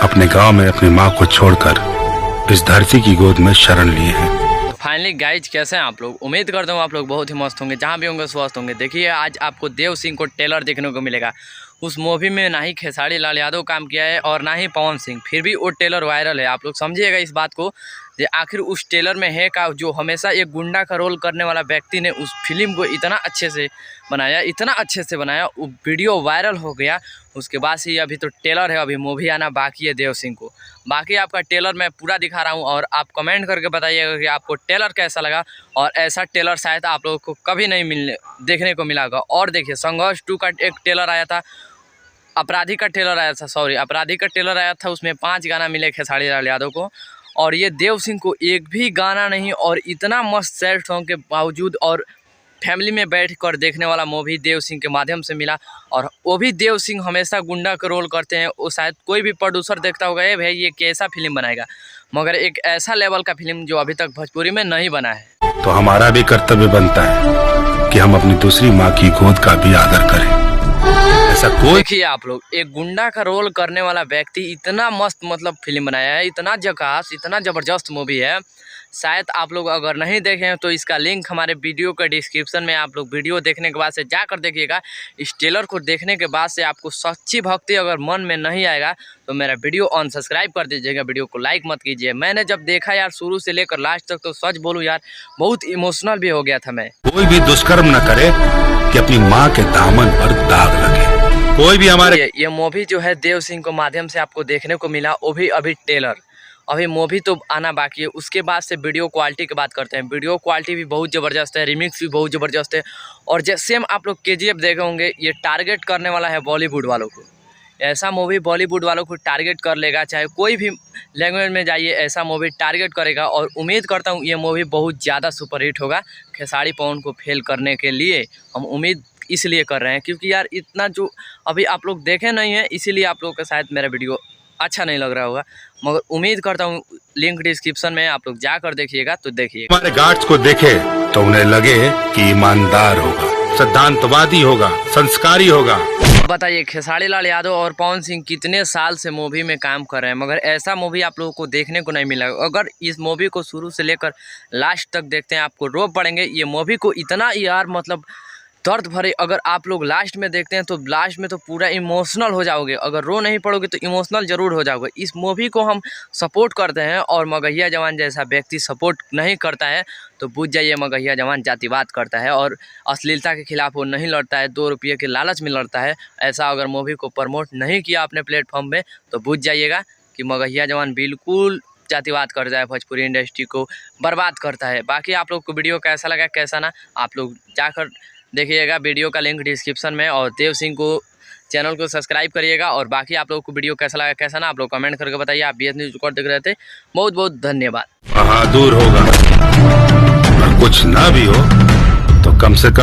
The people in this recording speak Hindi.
अपने गांव में अपनी माँ को छोड़कर इस धरती की गोद में शरण लिए हैं। फाइनली गाइज, कैसे हैं आप लोग? उम्मीद करता हूँ आप लोग बहुत ही मस्त होंगे, जहाँ भी होंगे स्वस्थ होंगे। देखिए, आज आपको देव सिंह को टेलर देखने को मिलेगा। उस मूवी में ना ही खेसारी लाल यादव काम किया है और ना ही पवन सिंह, फिर भी वो टेलर वायरल है। आप लोग समझिएगा इस बात को कि आखिर उस टेलर में है का, जो हमेशा एक गुंडा का रोल करने वाला व्यक्ति ने उस फिल्म को इतना अच्छे से बनाया, इतना अच्छे से बनाया, वो वीडियो वायरल हो गया। उसके बाद से अभी तो टेलर है, अभी मूवी आना बाकी है देव सिंह को। बाकी आपका टेलर मैं पूरा दिखा रहा हूँ और आप कमेंट करके बताइएगा कि आपको टेलर कैसा लगा। और ऐसा टेलर शायद आप लोगों को कभी नहीं देखने को मिला होगा। और देखिए, संघर्ष 2 का एक टेलर आया था, अपराधी का टेलर आया था, अपराधी का टेलर आया था। उसमें 5 गाना मिले खेसारी लाल यादव को, और ये देव सिंह को एक भी गाना नहीं। और इतना मस्त सैड सॉन्ग के बावजूद और फैमिली में बैठ कर देखने वाला मूवी देव सिंह के माध्यम से मिला। और वो भी देव सिंह हमेशा गुंडा का रोल करते हैं। वो शायद कोई भी प्रोड्यूसर देखता होगा, ये भाई ये कैसा फिल्म बनाएगा, मगर एक ऐसा लेवल का फिल्म जो अभी तक भोजपुरी में नहीं बना है। तो हमारा भी कर्तव्य बनता है कि हम अपनी दूसरी माँ की गोद का भी आदर करें। ऐसा कोई देखिए आप लोग, एक गुंडा का रोल करने वाला व्यक्ति इतना मस्त फिल्म बनाया है, इतना झकास, इतना ज़बरदस्त मूवी है। शायद आप लोग अगर नहीं देखे हैं तो इसका लिंक हमारे वीडियो के डिस्क्रिप्शन में, आप लोग वीडियो देखने के बाद से जाकर देखिएगा। इस टेलर को देखने के बाद से आपको सच्ची भक्ति अगर मन में नहीं आएगा तो मेरा वीडियो अनसब्सक्राइब कर दीजिएगा, वीडियो को लाइक मत कीजिए। मैंने जब देखा यार, शुरू से लेकर लास्ट तक, तो सच बोलूँ यार, बहुत इमोशनल भी हो गया था मैं। कोई भी दुष्कर्म न करे कि अपनी माँ के दामन पर दाग लगे। कोई भी हमारे ये मूवी जो है देव सिंह को माध्यम से आपको देखने को मिला, वो भी अभी टेलर, अभी मूवी तो आना बाकी है। उसके बाद से वीडियो क्वालिटी की बात करते हैं। वीडियो क्वालिटी भी बहुत ज़बरदस्त है, रिमिक्स भी बहुत ज़बरदस्त है। और जैसे हम आप लोग KGF देखे होंगे, ये टारगेट करने वाला है बॉलीवुड वालों को। ऐसा मूवी बॉलीवुड वालों को टारगेट कर लेगा, चाहे कोई भी लैंग्वेज में जाइए, ऐसा मूवी टारगेट करेगा। और उम्मीद करता हूँ ये मूवी बहुत ज़्यादा सुपरहिट होगा। खेसारी पवन को फेल करने के लिए हम उम्मीद इसलिए कर रहे हैं क्योंकि यार इतना जो अभी आप लोग देखे नहीं हैं, इसीलिए आप लोग का शायद मेरा वीडियो अच्छा नहीं लग रहा होगा। मगर उम्मीद करता हूँ लिंक डिस्क्रिप्शन में, आप लोग जाकर देखिएगा तो देखिएगा। हमारे गार्ड्स को देखे तो उन्हें लगे कि ईमानदार होगा, सिद्धांतवादी होगा, संस्कारी होगा। बताइए, खेसारी लाल यादव और पवन सिंह कितने साल से मूवी में काम कर रहे हैं, मगर ऐसा मूवी आप लोगों को देखने को नहीं मिला। अगर इस मूवी को शुरू से लेकर लास्ट तक देखते हैं, आपको रो पड़ेंगे। ये मूवी को इतना यार दर्द भरे, अगर आप लोग लास्ट में देखते हैं तो लास्ट में तो पूरा इमोशनल हो जाओगे। अगर रो नहीं पड़ोगे तो इमोशनल ज़रूर हो जाओगे। इस मूवी को हम सपोर्ट करते हैं, और मगहिया जवान जैसा व्यक्ति सपोर्ट नहीं करता है तो बुझ जाइए मगहिया जवान जातिवाद करता है और अश्लीलता के खिलाफ वो नहीं लड़ता है, 2 रुपये के लालच में लड़ता है। ऐसा अगर मूवी को प्रमोट नहीं किया अपने प्लेटफॉर्म में तो बुझ जाइएगा कि मगहिया जवान बिल्कुल जातिवाद करता है, भोजपुरी इंडस्ट्री को बर्बाद करता है। बाकी आप लोग को वीडियो कैसा लगा कैसा ना, आप लोग जाकर देखिएगा। वीडियो का लिंक डिस्क्रिप्शन में, और देव सिंह को चैनल को सब्सक्राइब करिएगा। और बाकी आप लोगों को वीडियो कैसा लगा कैसा ना, आप लोग कमेंट करके बताइए। आप BS न्यूज़ रिकॉर्ड देख रहे थे, बहुत बहुत धन्यवाद। बहादुर होगा और कुछ ना भी हो तो कम से कम